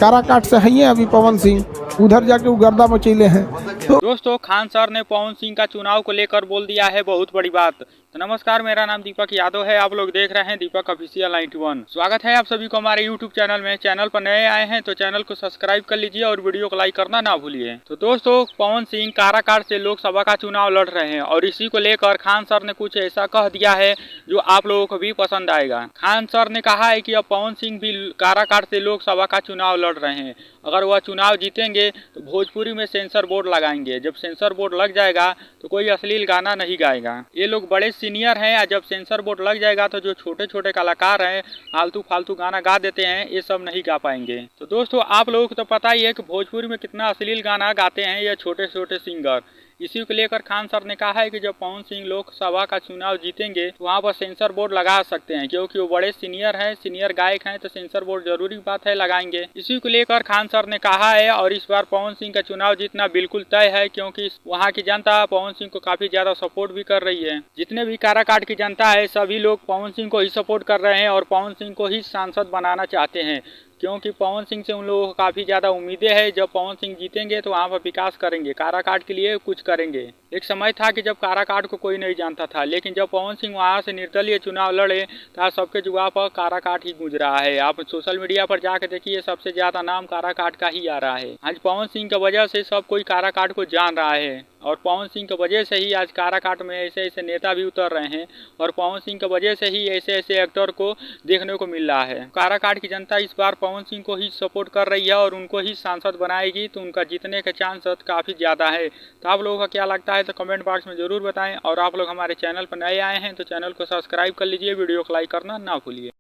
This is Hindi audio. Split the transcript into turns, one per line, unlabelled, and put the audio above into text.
काराकाट से हैं अभी पवन सिंह, उधर जाके वो गर्दा मचेले हैं। तो
दोस्तों, खान सर ने पवन सिंह का चुनाव को लेकर बोल दिया है बहुत बड़ी बात। तो नमस्कार, मेरा नाम दीपक यादव है। आप लोग देख रहे हैं दीपक ऑफिशियल 91। स्वागत है आप सभी को हमारे यूट्यूब चैनल में। चैनल पर नए आए हैं तो चैनल को सब्सक्राइब कर लीजिए और वीडियो को लाइक करना ना भूलिए। तो दोस्तों, पवन सिंह काराकाट से लोकसभा का चुनाव लड़ रहे हैं और इसी को लेकर खान सर ने कुछ ऐसा कह दिया है जो आप लोगों को भी पसंद आएगा। खान सर ने कहा है कि अब पवन सिंह भी काराकाट से लोकसभा का चुनाव लड़ रहे हैं। अगर वह चुनाव जीतेंगे तो भोजपुरी में सेंसर बोर्ड लगाएंगे। जब सेंसर बोर्ड लग जाएगा तो कोई अश्लील गाना नहीं गाएगा। ये लोग बड़े सीनियर हैं। जब सेंसर बोर्ड लग जाएगा तो जो छोटे छोटे कलाकार हैं, फालतू फालतू गाना गा देते हैं, ये सब नहीं गा पाएंगे। तो दोस्तों, आप लोगों को तो पता ही है कि भोजपुरी में कितना अश्लील गाना गाते हैं ये छोटे छोटे सिंगर। इसी को लेकर खान सर ने कहा है कि जब पवन सिंह लोकसभा का चुनाव जीतेंगे तो वहाँ पर सेंसर बोर्ड लगा सकते हैं, क्योंकि वो बड़े सीनियर हैं, सीनियर गायक हैं, तो सेंसर बोर्ड जरूरी बात है, लगाएंगे। इसी को लेकर खान सर ने कहा है और इस बार पवन सिंह का चुनाव जीतना बिल्कुल तय है, क्योंकि वहाँ की जनता पवन सिंह को काफी ज्यादा सपोर्ट भी कर रही है। जितने भी काराकाट की जनता है सभी लोग पवन सिंह को ही सपोर्ट कर रहे हैं और पवन सिंह को ही सांसद बनाना चाहते हैं, क्योंकि पवन सिंह से उन लोगों को काफ़ी ज़्यादा उम्मीदें हैं। जब पवन सिंह जीतेंगे तो वहाँ पर विकास करेंगे, काराकाट के लिए कुछ करेंगे। एक समय था कि जब काराकाट को कोई नहीं जानता था, लेकिन जब पवन सिंह वहाँ से निर्दलीय चुनाव लड़े तो आज सबके जुबान पर काराकाट ही गूंज रहा है। आप सोशल मीडिया पर जाकर देखिए, सबसे ज़्यादा नाम काराकाट का ही आ रहा है। आज पवन सिंह की वजह से सब कोई काराकाट को जान रहा है और पवन सिंह की वजह से ही आज काराकाट में ऐसे ऐसे नेता भी उतर रहे हैं और पवन सिंह की वजह से ही ऐसे ऐसे एक्टर को देखने को मिल रहा है। काराकाट की जनता इस बार पवन सिंह को ही सपोर्ट कर रही है और उनको ही सांसद बनाएगी, तो उनका जीतने के चांस काफ़ी ज़्यादा है। तो आप लोगों का क्या लगता है तो कमेंट बॉक्स में ज़रूर बताएं और आप लोग हमारे चैनल पर नए आए हैं तो चैनल को सब्सक्राइब कर लीजिए, वीडियो को लाइक करना ना भूलिए।